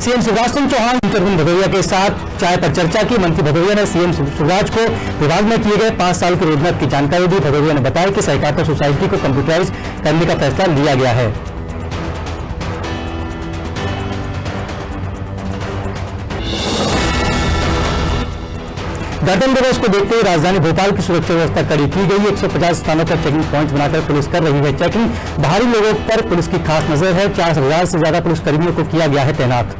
CM Shivraj Singh Chauhan Arvind Bhadauria के साथ चाय पर चर्चा की। मंत्री भदौरिया ने सीएम शिवराज को विभाग में किए गए 5 साल के रोडमैप की जानकारी दी। भदौरिया ने बताया कि सहकारिता सोसाइटी को कंप्यूटराइज करने का फैसला लिया गया है। गणतंत्र दिवस को देखते हुए राजधानी भोपाल की सुरक्षा व्यवस्था कड़ी की गई। 150 स्थानों पर चेकिंग पॉइंट बनाकर पुलिस कर रही है चेकिंग। बाहरी लोगों पर पुलिस की खास नजर है। 4000 से ज्यादा पुलिसकर्मियों को किया गया है तैनात।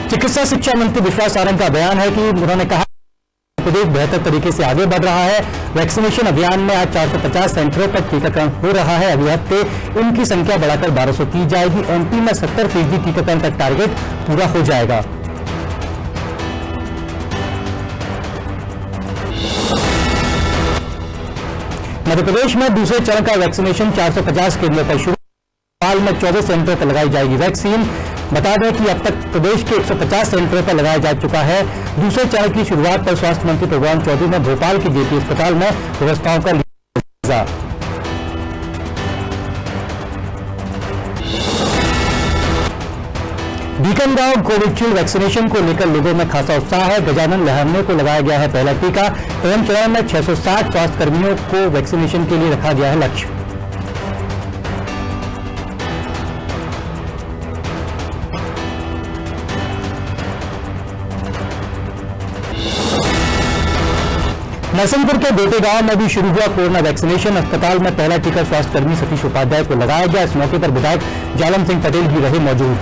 चिकित्सा शिक्षा मंत्री विश्वास सारंग का बयान है कि उन्होंने कहा प्रदेश बेहतर तरीके से आगे बढ़ रहा है। वैक्सीनेशन अभियान में आज 450 सेंटरों पर टीकाकरण हो रहा है। अगले हफ्ते इनकी संख्या बढ़ाकर 1200 की जाएगी। एमपी में 70% टीकाकरण का टारगेट पूरा हो जाएगा। मध्य प्रदेश में दूसरे चरण का वैक्सीनेशन 450 केंद्रों पर शुरू। हाल में 14 सेंटरों पर लगाई जाएगी वैक्सीन। बता दें कि अब तक प्रदेश के 150 सेंटरों पर लगाया जा चुका है। दूसरे चरण की शुरुआत पर स्वास्थ्य मंत्री प्रभुराम चौधरी ने भोपाल के जेपी अस्पताल में व्यवस्थाओं का लिया जायजा। बीकनगांव कोविशील्ड वैक्सीनेशन को लेकर लोगों में खासा उत्साह है। गजानन लहरने को लगाया गया है पहला टीका। प्रथम चरण में 660 स्वास्थ्य कर्मियों को वैक्सीनेशन के लिए रखा गया है लक्ष्य। नरसिंहपुर के बेटे गांव में भी शुरू हुआ कोरोना वैक्सीनेशन। अस्पताल में पहला टीका स्वास्थ्यकर्मी सतीश उपाध्याय को लगाया गया। इस मौके पर विधायक जालम सिंह पटेल भी रहे मौजूद।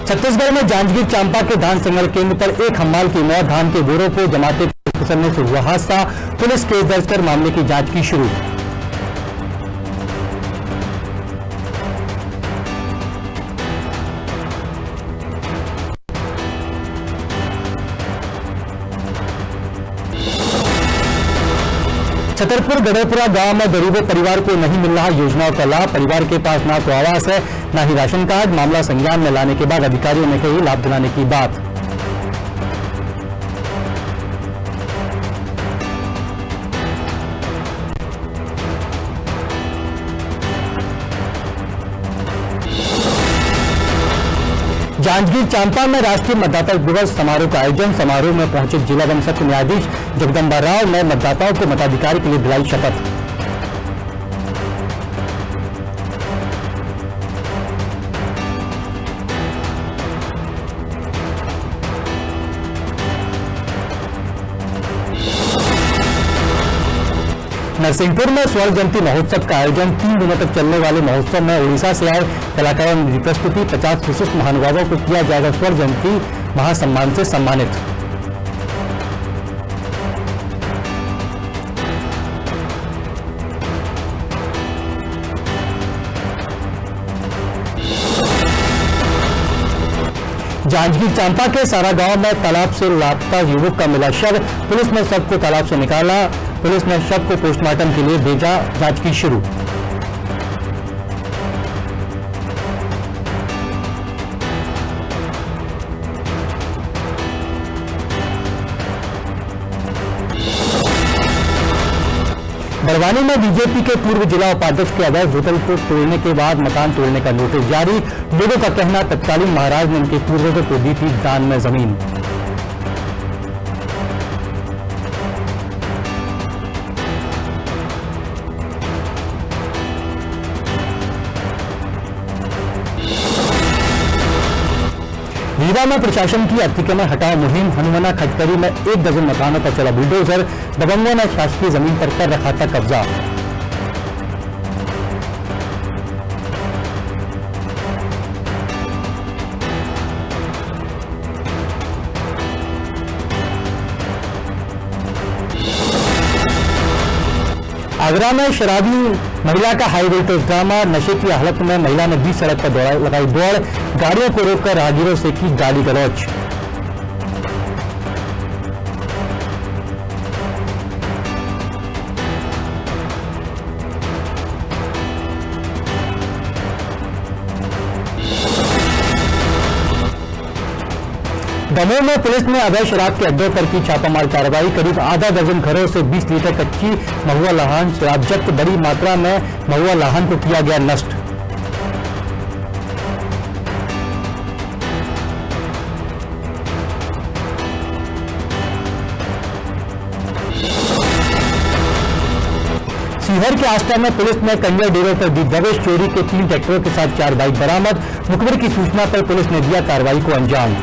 छत्तीसगढ़ में जांजगीर चांपा के धान संग्रह केंद्र पर एक हम्माल की मौत। धान के बोरों को जमाते फिसलने से हुआ हादसा। पुलिस केस दर्ज कर मामले की जांच की शुरू। छतरपुर गढ़ेपुरा गांव में गरीबों परिवार को नहीं मिल रहा योजनाओं का लाभ। परिवार के पास ना तो आवास है ना ही राशन कार्ड। मामला संज्ञान में लाने के बाद अधिकारियों ने कही लाभ दिलाने की बात। जांजगीर चांपा में राष्ट्रीय मतदाता दिवस समारोह का आयोजन। समारोह में पहुंचे जिला वन सत्र न्यायाधीश जगदम्बा राव ने मतदाताओं को मताधिकार के लिए दिलाई शपथ। नरसिंहपुर में स्वर्ण जयंती महोत्सव का आयोजन। 3 दिनों तक चलने वाले महोत्सव में उड़ीसा से आए कलाकारों ने प्रस्तुति। 50 विशिष्ट महानुभावों को किया जाएगा स्वर्ण जयंती महासम्मान से सम्मानित। जांजगीर चांपा के सारा गांव में तालाब से लापता युवक का मिला शव। पुलिस ने शव को तालाब से निकाला। पुलिस ने शव को पोस्टमार्टम के लिए भेजा। जांच की शुरू। बड़वानी में बीजेपी के पूर्व जिला उपाध्यक्ष के अवैध होटल को तोड़ने के बाद मकान तोड़ने का नोटिस जारी। लोगों का कहना तत्कालीन महाराज ने उनके पूर्वजों को दी थी दान में जमीन। रीवा में प्रशासन की अतिक्रमण हटाओ मुहिम। हनुमाना खटकरी में 1 दर्जन मकानों पर चला बुलडोजर। दबंगों ने शासकीय जमीन पर कर रखा था कब्जा। आगरा में शराबी महिला का हाई वोल्टेज ड्रामा। नशे की हालत में महिला ने बीच सड़क पर लगाई दौड़। गाड़ियों को रोककर राहगीरों से की गाली गलौज। दमोह में पुलिस ने अवैध शराब के अड्डों पर की छापामार कार्रवाई। करीब आधा दर्जन घरों से 20 लीटर कच्ची महुआ लाहन शराब जब्त। बड़ी मात्रा में महुआ लाहन को किया गया नष्ट। सीहोर के आष्टा में पुलिस ने कंजर डेरों पर दी दबिश। चोरी के 3 ट्रैक्टरों के साथ 4 बाइक बरामद। मुखबिर की सूचना पर पुलिस ने दिया कार्रवाई को अंजाम।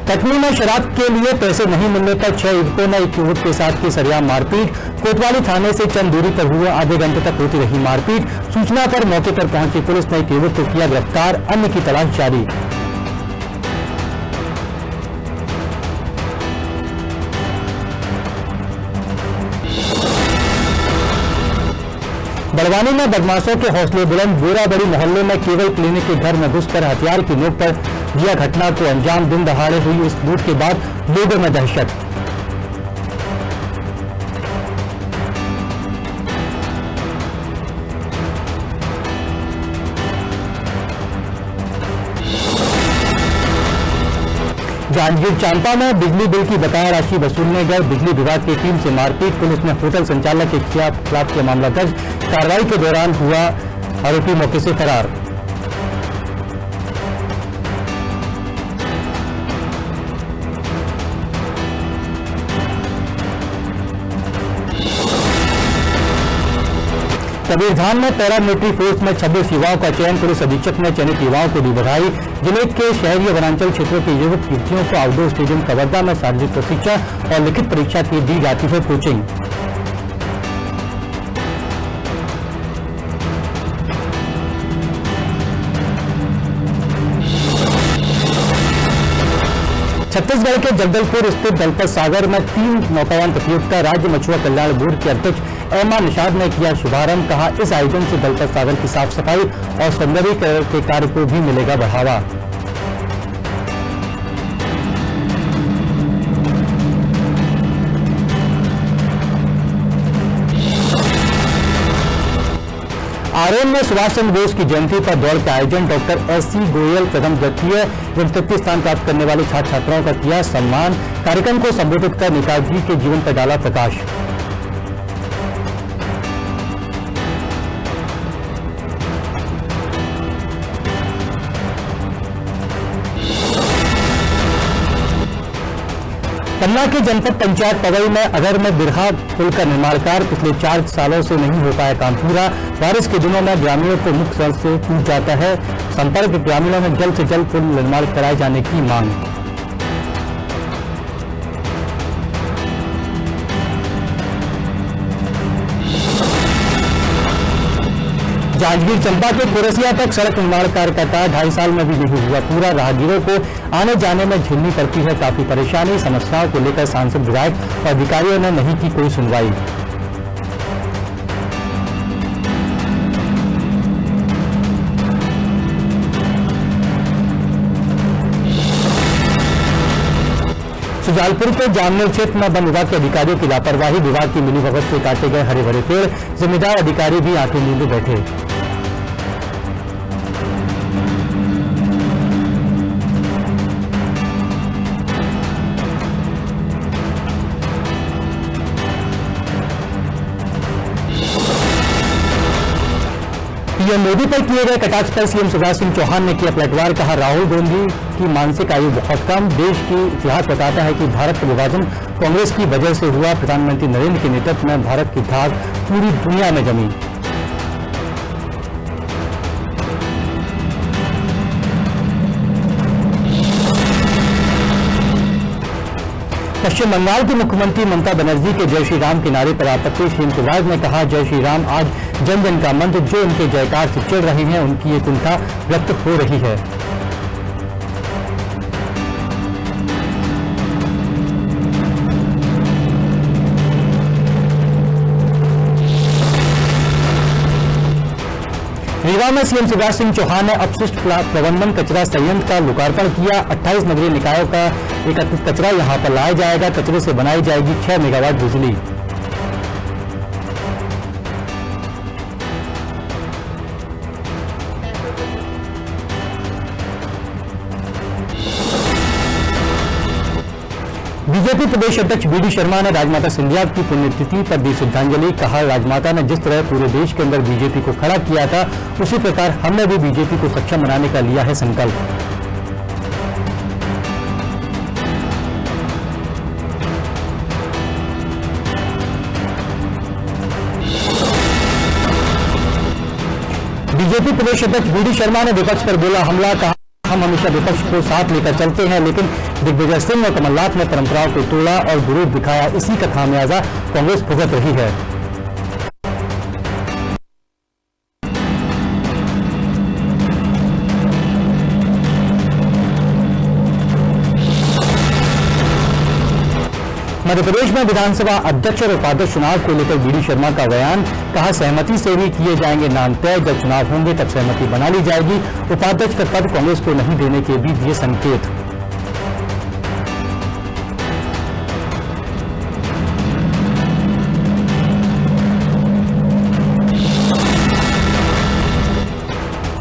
कटनी में शराब के लिए पैसे नहीं मिलने पर 6 युवकों ने एक युवक के साथ की सरेआम मारपीट। कोतवाली थाने से चंद दूरी पर हुआ आधे घंटे तक होती रही मारपीट। सूचना पर मौके पर पहुंची पुलिस ने एक युवक को किया गिरफ्तार। अन्य की तलाश जारी। बड़वानी में बदमाशों के हौसले बुलंद। बोराबड़ी मोहल्ले में केवल क्लिनिक के घर में घुसकर हथियार की नोक पर दिया घटना को अंजाम। दिन दहाड़े हुई इस लूट के बाद लोगों में दहशत। जांजगीर चांपा में बिजली बिल की बकाया राशि वसूलने गए बिजली विभाग की टीम से मारपीट। पुलिस ने होटल संचालक के खिलाफ किया मामला दर्ज। कार्रवाई के दौरान हुआ आरोपी मौके से फरार। कबीरधाम में पैरामिलिट्री फोर्स में 26 युवाओं का चयन। पुलिस अधीक्षक ने चयनित युवाओं को दी बधाई। जिले के शहरी वनांचल क्षेत्रों के युवक युवतियों को आउटडोर स्टेडियम कवर्धा में शारीरिक प्रशिक्षण और लिखित परीक्षा की दी जाती है कोचिंग। छत्तीसगढ़ के जगदलपुर स्थित दलपत सागर में 3 नौकायान प्रतियोगिता राज्य मछुआ कल्याण बोर्ड के अध्यक्ष एमा निषाद ने किया शुभारंभ। कहा, इस आयोजन से दलपत सागर की साफ सफाई और सौंदर्यीकरण के कार्य को भी मिलेगा बढ़ावा। आरोन में सुभाष चंद्र बोस की जयंती पर दौड़ का आयोजन। Doctor S.C. गोयल प्रथम द्वितीय एवं तृतीय स्थान प्राप्त करने वाले छात्र छात्राओं का किया सम्मान। कार्यक्रम को संबोधित कर नेताजी के जीवन पर डाला प्रकाश। पन्ना के जनपद पंचायत पवई में अगर में बिरहा पुल का निर्माण कार्य पिछले 4 सालों से नहीं हो पाया काम पूरा। बारिश के दिनों में ग्रामीणों को मुख्य सड़क से टूट जाता है संपर्क। ग्रामीणों में जल्द से जल्द पुल निर्माण कराए जाने की मांग। जांजगीर चंपा के कोरसिया तक सड़क निर्माण कार्य का 2.5 साल में भी नहीं हुआ पूरा। राहगीरों को आने जाने में झेलनी पड़ती है काफी परेशानी। समस्याओं को लेकर सांसद विधायक और अधिकारियों ने नहीं की कोई सुनवाई। सुजालपुर के जामनेर क्षेत्र में वन विभाग के अधिकारियों की लापरवाही। विभाग की मिलीभगत से काटे गए हरे भरे पेड़। जिम्मेदार अधिकारी भी आंखें मूंदे बैठे। पीएम मोदी पर किए गए कटाक्ष पर सीएम शिवराज सिंह चौहान ने किया पलटवार। कहा, राहुल गांधी की मानसिक आयु बहुत कम। देश की इतिहास बताता है कि भारत का विभाजन कांग्रेस की वजह से हुआ। प्रधानमंत्री नरेंद्र के नेतृत्व में भारत की धाक पूरी दुनिया में जमी। पश्चिम बंगाल की मुख्यमंत्री ममता बनर्जी के जय श्री राम के नारे पर आपत्ति। सीएम शिवराज ने कहा, जय श्री राम आज जन जन का मंत्र। जो उनके जयकार से चिढ़ रहे हैं उनकी ये चिंता व्यक्त हो रही है। रीवा में सीएम शिवराज सिंह चौहान ने अपशिष्ट प्रबंधन कचरा संयंत्र का लोकार्पण किया। 28 नगरीय निकायों का एकत्रित कचरा यहां पर लाया जाएगा। कचरे से बनाई जाएगी 6 मेगावाट बिजली। बीजेपी प्रदेश अध्यक्ष बीडी शर्मा ने राजमाता सिंधिया की पुण्यतिथि पर दी श्रद्धांजलि। कहा, राजमाता ने जिस तरह पूरे देश के अंदर बीजेपी को खड़ा किया था, उसी प्रकार हमने भी बीजेपी को सक्षम बनाने का लिया है संकल्प। बीजेपी प्रदेश अध्यक्ष बीडी शर्मा ने विपक्ष पर बोला हमला। कहा, हम हमेशा विपक्ष को साथ लेकर चलते हैं, लेकिन दिग्विजय सिंह और कमलनाथ ने परंपराओं को तोड़ा और विरोध दिखाया। इसी का खामियाजा कांग्रेस भुगत रही है। मध्य प्रदेश में विधानसभा अध्यक्ष और उपाध्यक्ष चुनाव को लेकर बीडी शर्मा का बयान। कहा, सहमति से ही किए जाएंगे नाम तय, जब चुनाव होंगे तब सहमति बना ली जाएगी। उपाध्यक्ष का पद कांग्रेस को नहीं देने के भी दिए संकेत।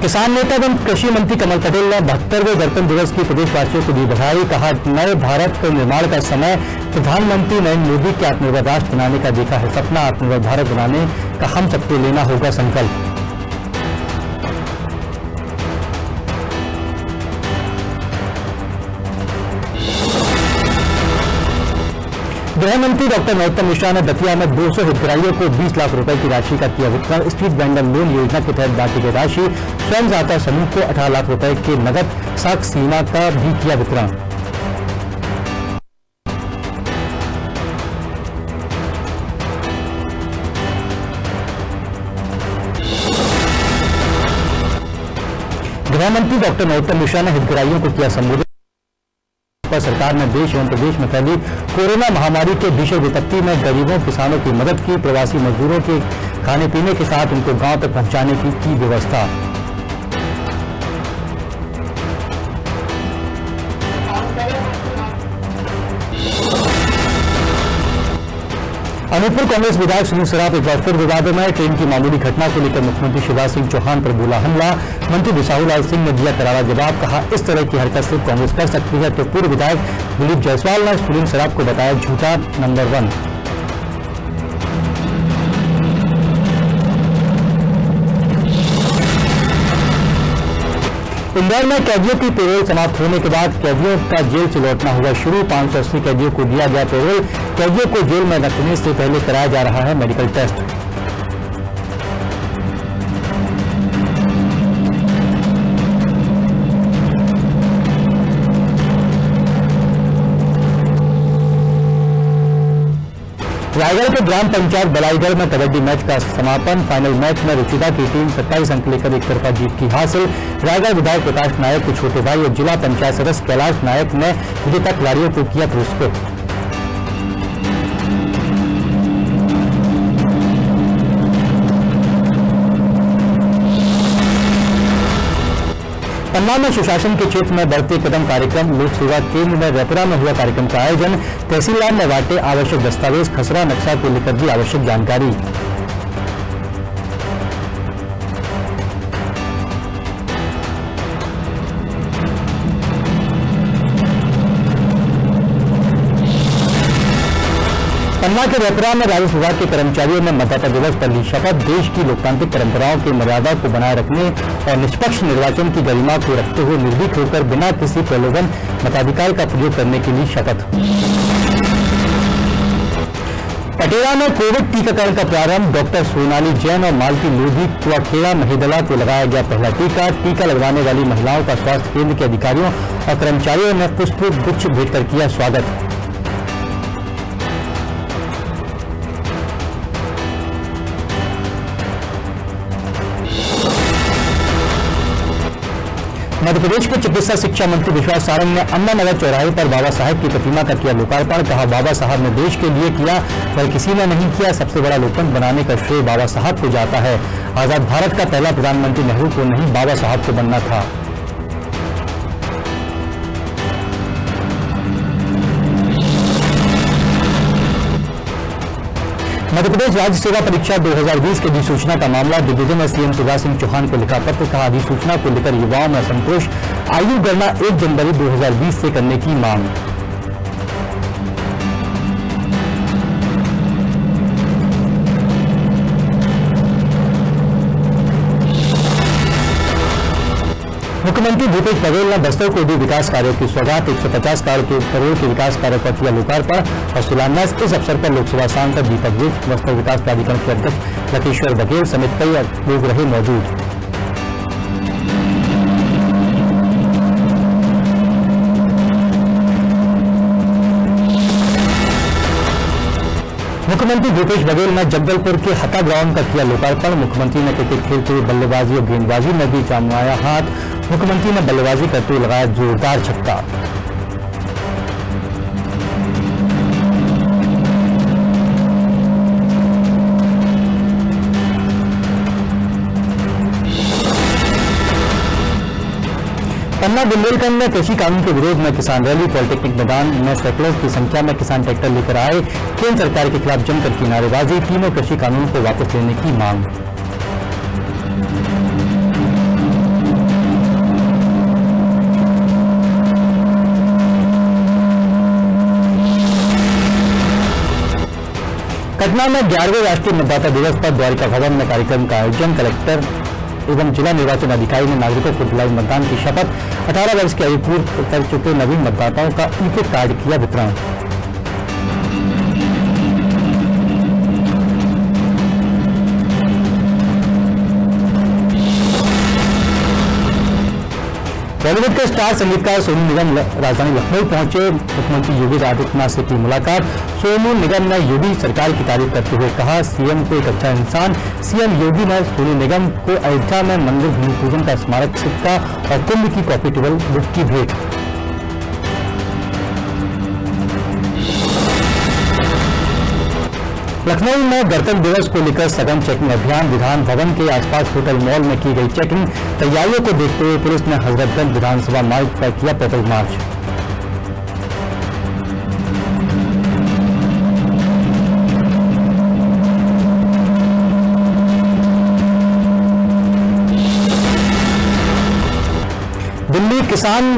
किसान नेता एवं कृषि मंत्री कमल पटेल ने 72वें गणतंत्र दिवस की प्रदेशवासियों को दी बधाई। कहा, नए भारत के निर्माण का समय प्रधानमंत्री नरेंद्र मोदी के आत्मनिर्भर राष्ट्र बनाने का देखा है सपना। आत्मनिर्भर भारत बनाने का हम सबको लेना होगा संकल्प। गृह मंत्री डॉक्टर नरोत्तम मिश्रा ने दतिया में 200 हितग्राहियों को 20 लाख रुपए की राशि का किया वितरण। स्ट्रीट वेंडर लोन योजना के तहत बांटी गई राशि। स्वयं सहायता समूह को 18 लाख रुपए के नगद साख सीमा का भी किया वितरण। गृह मंत्री डॉक्टर नरोत्तम मिश्रा ने हितग्राहियों को किया संबोधित। सरकार ने देश एवं प्रदेश में फैली कोरोना महामारी के भीषण विपत्ति में गरीबों किसानों की मदद की। प्रवासी मजदूरों के खाने पीने के साथ उनको गांव तक पहुंचाने की व्यवस्था। अनूपपुर कांग्रेस विधायक सुनील सराफ एक बार फिर विवादों में। ट्रेन की मामूली घटना को लेकर मुख्यमंत्री शिवराज सिंह चौहान पर बोला हमला। मंत्री बिसाहूलाल सिंह ने दिया करारा जवाब। कहा, इस तरह की हरकत सिर्फ कांग्रेस कर सकती है। तो पूर्व विधायक दिलीप जायसवाल ने सुनील सराफ को बताया झूठा नंबर 1। इंदौर में कैदियों की पेरोल समाप्त होने के बाद कैदियों का जेल से लौटना हुआ शुरू। 580 कैदियों को दिया गया पेरोल। कैदियों को जेल में रखने से पहले कराया जा रहा है मेडिकल टेस्ट। रायगढ़ के ग्राम पंचायत बलाईगढ़ में कबड्डी मैच का समापन। फाइनल मैच में रुचिता की टीम 27 अंक लेकर एक तरफा जीत की हासिल। रायगढ़ विधायक प्रकाश नायक के छोटे भाई और जिला पंचायत सदस्य कैलाश नायक ने विजेता खिलाड़ियों को किया पुरस्कृत। पन्ना में सुशासन के क्षेत्र में बढ़ते कदम कार्यक्रम। लोक सेवा केंद्र में रेपरा में हुआ कार्यक्रम का आयोजन। तहसीलदार ने बांटे आवश्यक दस्तावेज। खसरा नक्शा को लेकर दी आवश्यक जानकारी। पन्ना के रेपरा में राजस्व विभाग के कर्मचारियों ने मतदाता दिवस पर ली शपथ। देश की लोकतांत्रिक परंपराओं की मर्यादा को बनाए रखने और निष्पक्ष निर्वाचन की गरिमा को रखते हुए निर्भीक होकर बिना किसी प्रलोभन मताधिकार का प्रयोग करने के लिए शपथ। पटेरा में कोविड टीकाकरण का प्रारंभ। डॉक्टर सोनाली जैन और मालती लोधी कुआखेड़ा महिदला को लगाया गया पहला टीका। टीका लगवाने वाली महिलाओं का स्वास्थ्य केंद्र के अधिकारियों और कर्मचारियों ने पुष्प गुच्छ भेंटकर किया स्वागत। मध्य प्रदेश के चिकित्सा शिक्षा मंत्री विश्वास सारंग ने अन्ना नगर चौराहे पर बाबा साहब की प्रतिमा का किया लोकार्पण। कहा, बाबा साहब ने देश के लिए किया, वह किसी ने नहीं किया। सबसे बड़ा लोकतंत्र बनाने का श्रेय बाबा साहब को जाता है। आजाद भारत का पहला प्रधानमंत्री नेहरू को नहीं, बाबा साहब को बनना था। मध्य प्रदेश राज्य सेवा परीक्षा 2020 की अधिसूचना का मामला। दिग्विजय ने सीएम शिवराज सिंह चौहान को लिखा पत्र। कहा, अधिसूचना को लेकर युवाओं में असंतोष, आयु गणना 1 जनवरी 2020 से करने की मांग। मुख्यमंत्री भूपेश बघेल ने बस्तर को दी विकास कार्यों की सौगात। 150 करोड़ के विकास कार्यों का किया लोकार्पण और शिलान्यास। इस अवसर पर लोकसभा सांसद दीपक विज, बस्तर विकास प्राधिकरण के अध्यक्ष लकेश्वर बघेल समेत कई लोग रहे मौजूद। मुख्यमंत्री भूपेश बघेल ने जगदलपुर के हता ग्राउंड का किया लोकार्पण। मुख्यमंत्री ने क्रिकेट खेलते हुए बल्लेबाजी और गेंदबाजी में भी जमाया हाथ। मुख्यमंत्री ने बल्लेबाजी करते हुए लगाया जोरदार छक्का। पन्ना बुंदेलखंड में कृषि कानून के विरोध में किसान रैली। पॉलिटेक्निक मैदान में सैकड़ों की संख्या में किसान ट्रैक्टर लेकर आए। केंद्र सरकार के खिलाफ जमकर की नारेबाजी। तीनों कृषि कानून को वापस लेने की मांग। पटना में 11वें राष्ट्रीय मतदाता दिवस पर द्वारिका भवन में कार्यक्रम का आयोजन। कलेक्टर एवं जिला निर्वाचन अधिकारी ने नागरिकों को दिलाई मतदान की शपथ। 18 वर्ष की आयु पूर्ण कर चुके नवीन मतदाताओं का ई-पिक कार्ड किया वितरण। बॉलीवुड के स्टार संगीतकार सोनू निगम राजधानी लखनऊ पहुंचे। मुख्यमंत्री योगी आदित्यनाथ से की मुलाकात। सोनू निगम ने योगी सरकार की तारीफ करते हुए कहा, सीएम को एक अच्छा इंसान। सीएम योगी ने सोनू निगम को अयोध्या में मंदिर भूमि पूजन का स्मारक सिक्का और कुंभ की कॉपी टेबल बुक की भेंट। लखनऊ में गणतंत्र दिवस को लेकर सघन चेकिंग अभियान। विधान भवन के आसपास होटल मॉल में की गई चेकिंग। तैयारियों को देखते हुए पुलिस ने हजरतगंज विधानसभा मार्ग पर किया पैदल मार्च। दिल्ली किसान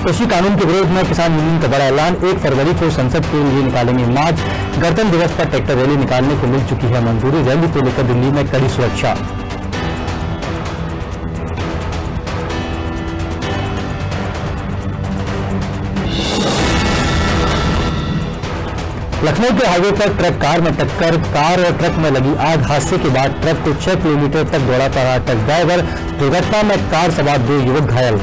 कृषि कानून के विरोध में किसान यूनियन का बड़ा ऐलान। 1 फरवरी को संसद के लिए निकालेंगे मार्च। गणतंत्र दिवस पर ट्रैक्टर रैली निकालने को मिल चुकी है मंजूरी। रैली को लेकर दिल्ली में कड़ी सुरक्षा। लखनऊ के हाईवे पर ट्रक कार में टक्कर। कार और ट्रक में लगी आग। हादसे के बाद ट्रक को 6 किलोमीटर तक दौड़ाता रहा ट्रक ड्राइवर। दुर्घटना में कार सवार 2 युवक घायल।